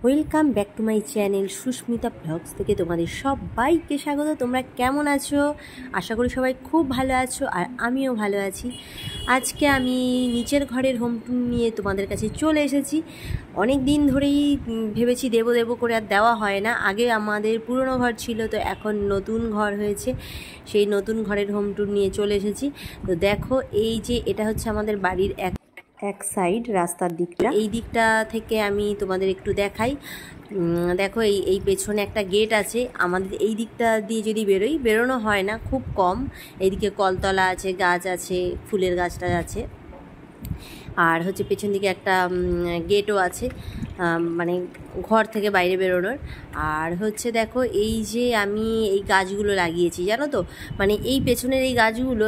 Welcome back to my channel Susmita blogs থেকে তোমাদের সবাইকে স্বাগত। তোমরা কেমন আছো? আশা করি সবাই খুব ভালো আছো, আর আমিও ভালো আছি। আজকে আমি নিচের ঘরের হোম ট্যুর নিয়ে তোমাদের কাছে চলে এসেছি। অনেক দিন ধরেই ভেবেছি দেবো দেবো করে আর দেওয়া হয় না। আগে আমাদের পুরনো ঘর ছিল, তো এখন নতুন ঘর হয়েছে, সেই নতুন ঘরের হোম ট্যুর নিয়ে চলে এসেছি। তো দেখো, এই যে এটা হচ্ছে আমাদের বাড়ির এক সাইড রাস্তার দিকটা। এই দিকটা থেকে আমি তোমাদের একটু দেখাই। দেখো, এই পেছনে একটা গেট আছে। আমাদের এই দিকটা দিয়ে যদি বেরোনো হয় না, খুব কম। এইদিকে কলতলা আছে, গাছ আছে, ফুলের গাছটা আছে, আর হচ্ছে পেছন দিকে একটা গেটও আছে, মানে ঘর থেকে বাইরে বেরোনোর। আর হচ্ছে দেখো, এই যে আমি এই গাছগুলো লাগিয়েছি, জানো তো, মানে এই পেছনের এই গাছগুলো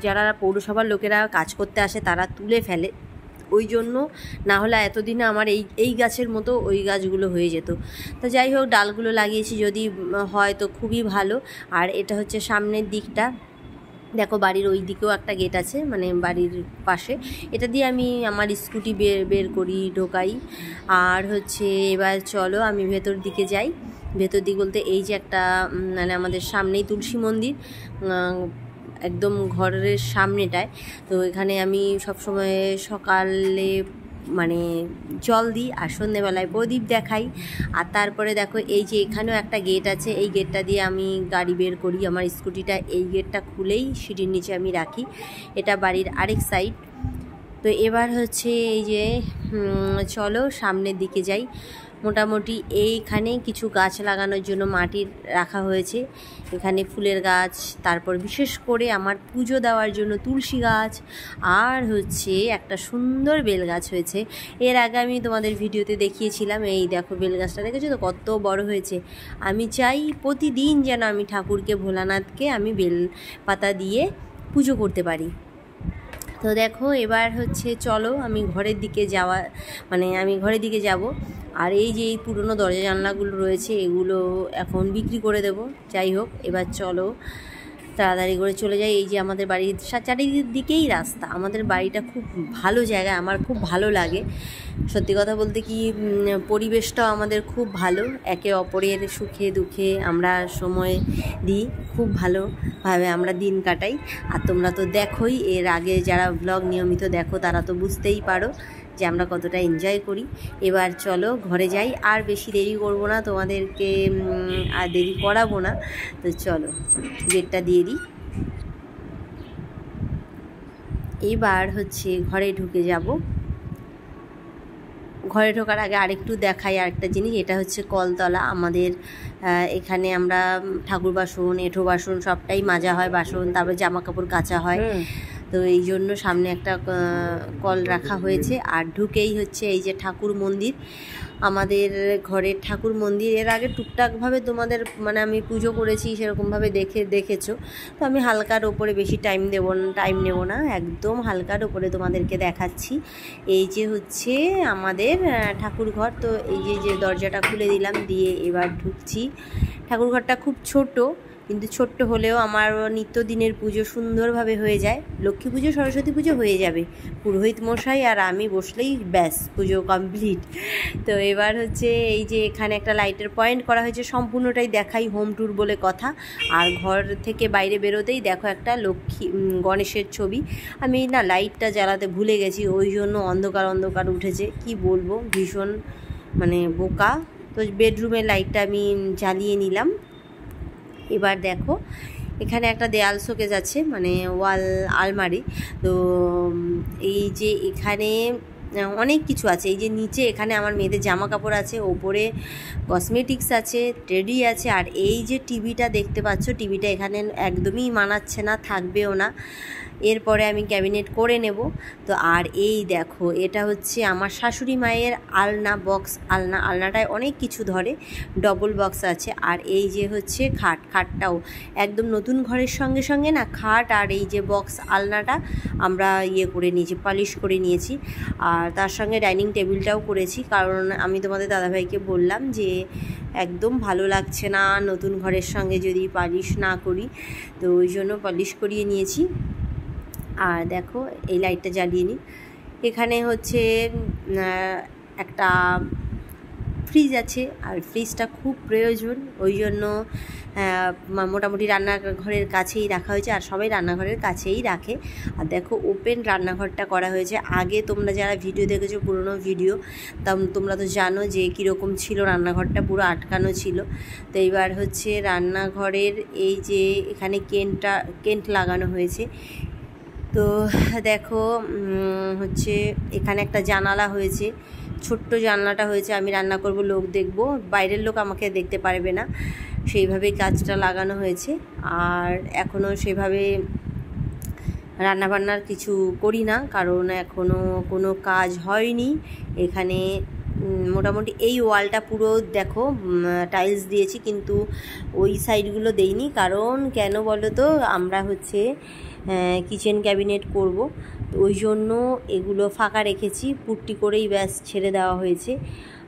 যারা পৌরসভার লোকেরা কাজ করতে আসে তারা তুলে ফেলে, ওই জন্য। না হলে এতদিনে আমার এই গাছের মতো ওই গাছগুলো হয়ে যেত। তো যাই হোক, ডালগুলো লাগিয়েছি, যদি হয় তো খুবই ভালো। আর এটা হচ্ছে সামনের দিকটা। দেখো, বাড়ির ওই দিকেও একটা গেট আছে, মানে বাড়ির পাশে। এটা দিয়ে আমি আমার স্কুটি বের করি, ঢোকাই। আর হচ্ছে এবার চলো আমি ভেতর দিকে যাই। ভেতর দিক বলতে এই যে একটা, মানে আমাদের সামনেই তুলসী মন্দির, একদম ঘরের সামনেটায়। তো এখানে আমি সবসময় সকালে মানে জল দিই, আর সন্ধেবেলায় প্রদীপ দেখাই। আর তারপরে দেখো, এই যে এখানেও একটা গেট আছে, এই গেটটা দিয়ে আমি গাড়ি বের করি। আমার স্কুটিটা এই গেটটা খুলেই সিঁড়ির নিচে আমি রাখি। এটা বাড়ির আরেক সাইড। তো এবার হচ্ছে এই যে চলো সামনের দিকে যাই। মোটামুটি এইখানে কিছু গাছ লাগানোর জন্য মাটি রাখা হয়েছে। এখানে ফুলের গাছ, তারপর বিশেষ করে আমার পুজো দেওয়ার জন্য তুলসী গাছ, আর হচ্ছে একটা সুন্দর বেল গাছ হয়েছে। এর আগে আমি তোমাদের ভিডিওতে দেখিয়েছিলাম। এই দেখো, বেল গাছটা দেখেছো তো কত বড় হয়েছে। আমি চাই প্রতিদিন যেন আমি ঠাকুরকে, ভোলানাথকে আমি বেল পাতা দিয়ে পুজো করতে পারি। তো দেখো, এবার হচ্ছে চলো আমি ঘরের দিকে আমি ঘরের দিকে যাব। আর এই যে এই পুরনো দরজা জানলাগুলো রয়েছে, এগুলো এখন বিক্রি করে দেব। যাই হোক, এবার চলো তাড়াতাড়ি করে চলে যাই। এই যে আমাদের বাড়ির চারিদিকেই রাস্তা। আমাদের বাড়িটা খুব ভালো জায়গা, আমার খুব ভালো লাগে। সত্যি কথা বলতে কি, পরিবেশটাও আমাদের খুব ভালো। একে অপরের সুখে দুঃখে আমরা সময় দিই, খুব ভালোভাবে আমরা দিন কাটাই। আর তোমরা তো দেখোই, এর আগে যারা ব্লগ নিয়মিত দেখো তারা তো বুঝতেই পারো যে আমরা কতটা এনজয় করি। এবার চলো ঘরে যাই, আর বেশি দেরি করব না, তোমাদেরকে আর দেরি করাবো না। তো চলো গেটটা দিয়ে দিই। এবার হচ্ছে ঘরে ঢুকে যাব। ঘরে ঢোকার আগে আরেকটু দেখাই আরেকটা জিনিস। এটা হচ্ছে কলতলা আমাদের। এখানে আমরা ঠাকুর বাসন, এঁঠো বাসন সবটাই মাজা হয়, বাসন, তারপরে জামা কাপড় কাচা হয়। তো এই জন্য সামনে একটা কল রাখা হয়েছে। আর ঢুকেই হচ্ছে এই যে ঠাকুর মন্দির, আমাদের ঘরের ঠাকুর মন্দির। এর আগে টুকটাকভাবে তোমাদের আমি পুজো করেছি, সেরকমভাবে দেখেছো। তো আমি হালকার ওপরে বেশি টাইম নেব না, একদম হালকার ওপরে তোমাদেরকে দেখাচ্ছি। এই যে হচ্ছে আমাদের ঠাকুর ঘর। তো এই যে দরজাটা খুলে দিলাম, দিয়ে এবার ঢুকছি। ঠাকুর ঘরটা খুব ছোট, কিন্তু ছোট্ট হলেও আমার নিত্যদিনের পুজো সুন্দরভাবে হয়ে যায়। লক্ষ্মী পুজো, সরস্বতী পুজো হয়ে যাবে, পুরোহিত মশাই আর আমি বসলেই ব্যাস পুজো কমপ্লিট। তো এবার হচ্ছে এই যে এখানে একটা লাইটের পয়েন্ট করা হয়েছে, সম্পূর্ণটাই দেখাই, হোম ট্যুর বলে কথা। আর ঘর থেকে বাইরে বেরোতেই দেখো একটা গণেশের ছবি। আমি না লাইটটা জ্বালাতে ভুলে গেছি, ওই জন্য অন্ধকার উঠেছে, কি বলবো, ভীষণ বোকা। তো বেডরুমের লাইটটা আমি জ্বালিয়ে নিলাম। এবার দেখো, এখানে একটা দেয়াল শোকেস আছে, ওয়াল আলমারি। তো এই যে এখানে অনেক কিছু আছে। এই যে নিচে এখানে আমার মেয়েদের জামা কাপড় আছে, ওপরে কসমেটিক্স আছে, টেডি আছে। আর এই যে টিভিটা দেখতে পাচ্ছ, টিভিটা এখানে একদমই মানাচ্ছে না, থাকবেও না। এরপরে আমি ক্যাবিনেট করে নেব। তো আর এই দেখো, এটা হচ্ছে আমার শাশুড়ি মায়ের আলনা বক্স। আলনাটায় অনেক কিছু ধরে, ডবল বক্স আছে। আর এই যে হচ্ছে খাটটাও একদম নতুন ঘরের সঙ্গে সঙ্গে না, খাট আর এই যে বক্স আলনাটা আমরা করে নিয়েছি, পালিশ করে নিয়েছি। আর তার সঙ্গে ডাইনিং টেবিলটাও করেছি, কারণ আমি তোমাদের দাদাভাইকে বললাম যে একদম ভালো লাগছে না নতুন ঘরের সঙ্গে যদি পালিশ না করি, তো ওই জন্য পালিশ করিয়ে নিয়েছি। আর দেখো, এই লাইটটা জ্বালিয়ে নিই। এখানে হচ্ছে একটা ফ্রিজ আছে, আর ফ্রিজটা খুব প্রয়োজন, ওই জন্য মোটামুটি রান্নাঘরের কাছেই রাখা হয়েছে, আর সবাই রান্নাঘরের কাছেই রাখে। আর দেখো ওপেন রান্নাঘরটা করা হয়েছে। আগে তোমরা যারা ভিডিও দেখেছো, পুরনো ভিডিও, তোমরা তো জানো যে কীরকম ছিল রান্নাঘরটা, পুরো আটকানো ছিল। তো এইবার হচ্ছে রান্নাঘরের এই যে এখানে কেন্ট লাগানো হয়েছে। তো দেখো হচ্ছে এখানে একটা জানালা হয়েছে, ছোট্ট জানলাটা হয়েছে। আমি রান্না করব, লোক দেখব, বাইরের লোক আমাকে দেখতে পারবে না, সেইভাবেই কাজটা লাগানো হয়েছে। আর এখনও সেভাবে রান্নাবান্নার কিছু করি না, কারণ এখনও কোনো কাজ হয়নি এখানে। মোটামুটি এই ওয়ালটা পুরো দেখো টাইলস দিয়েছি, কিন্তু ওই সাইডগুলো দেইনি। কারণ কেন বলো তো, আমরা হচ্ছে কিচেন ক্যাবিনেট করব, তো ওই জন্য এগুলো ফাঁকা রেখেছি, পুট্টি করেই ব্যাস ছেড়ে দেওয়া হয়েছে।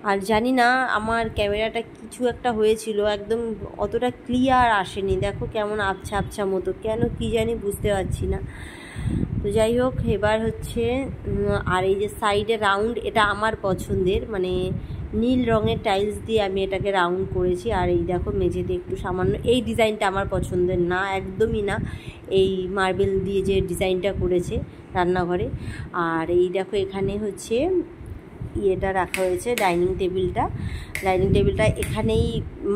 আর জানি না আমার ক্যামেরাটা কিছু একটা হয়েছিল, একদম অতটা ক্লিয়ার আসেনি, দেখো কেমন আবছা আবছা মতো, কেন কি জানি বুঝতে পারছি না। তো যাই হোক, এবার হচ্ছে আর এই যে সাইডে রাউন্ড, এটা আমার পছন্দের, মানে নীল রঙের টাইলস দিয়ে আমি এটাকে রাউন্ড করেছি। আর এই দেখো মেঝেতে একটু সামান্য, এই ডিজাইনটা আমার পছন্দের না, একদমই না, এই মার্বেল দিয়ে যে ডিজাইনটা করেছে রান্নাঘরে। আর এই দেখো এখানে হচ্ছে ইয়েটা রাখা হয়েছে, ডাইনিং টেবিলটা এখানেই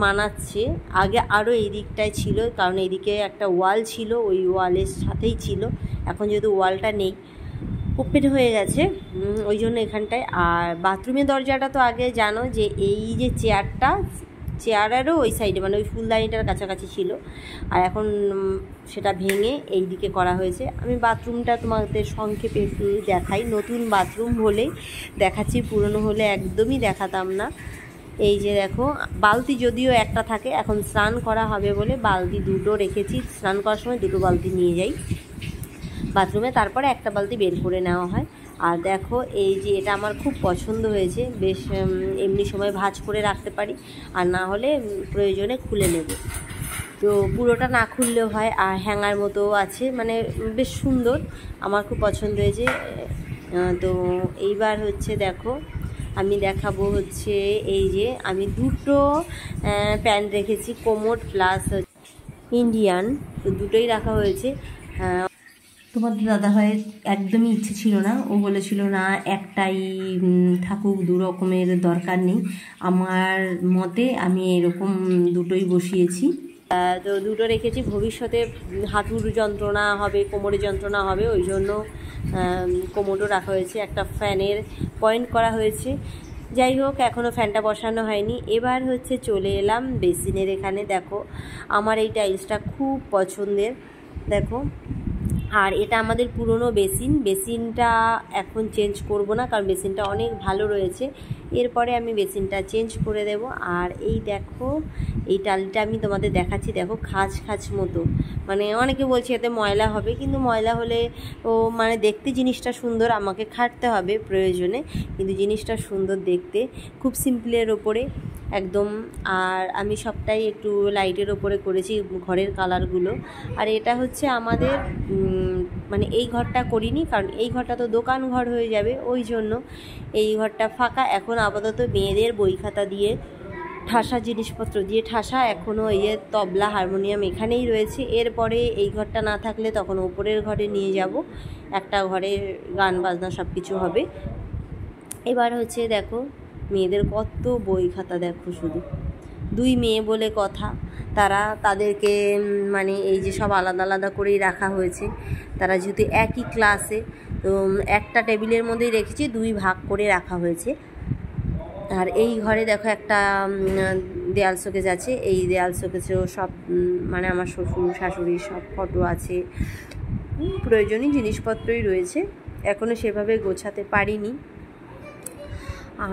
মানাচ্ছে। আগে আরও এই দিকটায় ছিল, কারণ এইদিকে একটা ওয়াল ছিল, ওই ওয়ালের সাথেই ছিল। এখন যেহেতু ওয়ালটা নেই, ওপেন হয়ে গেছে, ওই জন্য এখানটায়। আর বাথরুমের দরজাটা তো আগে জানো যে এই যে চেয়ারেরও ওই সাইডে, মানে ওই ফুলদানিটার কাছাকাছি ছিল, আর এখন সেটা ভেঙে এই দিকে করা হয়েছে। আমি বাথরুমটা তোমাদের সংক্ষেপে একটু দেখাই, নতুন বাথরুম হলেই দেখাচ্ছি, পুরনো হলে একদমই দেখাতাম না। এই যে দেখো, বালতি যদিও একটা থাকে, এখন স্নান করা হবে বলে বালতি দুটো রেখেছি, স্নান করার সময় দুটো বালতি নিয়ে যাই বাথরুমে, তারপরে একটা বালতি বের করে নেওয়া হয়। আর দেখো এই যে এটা আমার খুব পছন্দ হয়েছে, বেশ এমনি সময় ভাঁজ করে রাখতে পারি, আর না হলে প্রয়োজনে খুলে নেব। তো পুরোটা না খুললেও হয়, আর হ্যাঙ্গার মতো আছে, মানে বেশ সুন্দর, আমার খুব পছন্দ হয়েছে। তো এইবার হচ্ছে দেখো আমি দেখাবো হচ্ছে এই যে আমি দুটো প্যান্ট রেখেছি, কোমোড প্লাস ইন্ডিয়ান, তো দুটোই রাখা হয়েছে। তোমাদের দাদাভাইয়ের একদমই ইচ্ছে ছিল না, ও বলেছিল না একটাই থাকুক, দু রকমের দরকার নেই। আমার মতে আমি এরকম দুটোই বসিয়েছি। তো দুটো রেখেছি, ভবিষ্যতে হাঁটুর যন্ত্রণা হবে, কোমরের যন্ত্রণা হবে, ওই জন্য কোমোডও রাখা হয়েছে, একটা ফ্যানের পয়েন্ট করা হয়েছে। যাই হোক, এখনও ফ্যানটা বসানো হয়নি। এবার হচ্ছে চলে এলাম বেসিনের এখানে। দেখো আমার এই টাইলসটা খুব পছন্দের, দেখো। আর এটা আমাদের পুরনো বেসিনটা এখন চেঞ্জ করব না, কারণ বেসিনটা অনেক ভালো রয়েছে, এরপরে আমি বেসিনটা চেঞ্জ করে দেব। আর এই দেখো এই টালিটা আমি তোমাদের দেখাচ্ছি, দেখো খাঁজ মতো, মানে অনেকে বলছে এতে ময়লা হবে, কিন্তু ময়লা হলে মানে দেখতে জিনিসটা সুন্দর, আমাকে খাটতে হবে প্রয়োজনে, কিন্তু জিনিসটা সুন্দর দেখতে, খুব সিম্পলের ওপরে একদম। আর আমি সবটাই একটু লাইটের ওপরে করেছি ঘরের কালারগুলো। আর এটা হচ্ছে আমাদের মানে এই ঘরটা করিনি, কারণ এই ঘরটা তো দোকান ঘর হয়ে যাবে, ওই জন্য এই ঘরটা ফাঁকা। এখন আপাতত মেয়েদের বই খাতা দিয়ে ঠাসা, জিনিসপত্র দিয়ে ঠাসা, এখনও এই তবলা হারমোনিয়াম এখানেই রয়েছে। এরপরে এই ঘরটা না থাকলে তখন ওপরের ঘরে নিয়ে যাব, একটা ঘরে গান বাজনা সব কিছু হবে। এবার হচ্ছে দেখো মেয়েদের কত বই খাতা, দেখো শুধু দুই মেয়ে বলে কথা, তাদেরকে মানে এই যে সব আলাদা আলাদা করেই রাখা হয়েছে, তারা যেহেতু একই ক্লাসে, তো একটা টেবিলের মধ্যেই রেখেছি, দুই ভাগ করে রাখা হয়েছে। আর এই ঘরে দেখো একটা দেয়াল শোকেস আছে, এই দেয়াল শোকেসেও সব মানে আমার শ্বশুর শাশুড়ির সব ফটো আছে, প্রয়োজনীয় জিনিসপত্রই রয়েছে, এখনও সেভাবে গোছাতে পারিনি।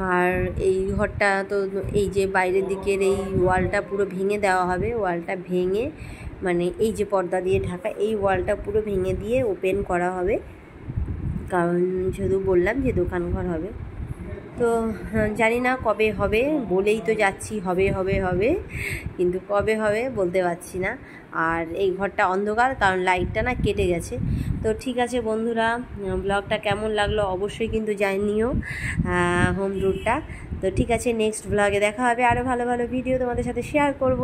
আর এই ঘরটা তো এই যে বাইরের দিকের এই ওয়ালটা পুরো ভেঙে দেওয়া হবে, ওয়ালটা ভেঙে মানে এই যে পর্দা দিয়ে ঢাকা, এই ওয়ালটা পুরো ভেঙে দিয়ে ওপেন করা হবে, কারণ যেহেতু বললাম যে দোকান ঘর হবে। তো জানি না কবে হবে, বলেই তো যাচ্ছি হবে হবে হবে, কিন্তু কবে হবে বলতে পারছি না। আর এই ঘরটা অন্ধকার, কারণ লাইটটা না কেটে গেছে। তো ঠিক আছে বন্ধুরা, ব্লগটা কেমন লাগলো অবশ্যই কিন্তু জানিও, হোম ট্যুরটা। তো ঠিক আছে, নেক্সট ব্লগে দেখা হবে, আরও ভালো ভালো ভিডিও তোমাদের সাথে শেয়ার করব।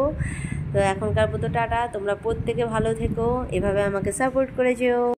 তো এখনকার মতো টাটা, তোমরা প্রত্যেকে ভালো থেকো, এভাবে আমাকে সাপোর্ট করে যেও।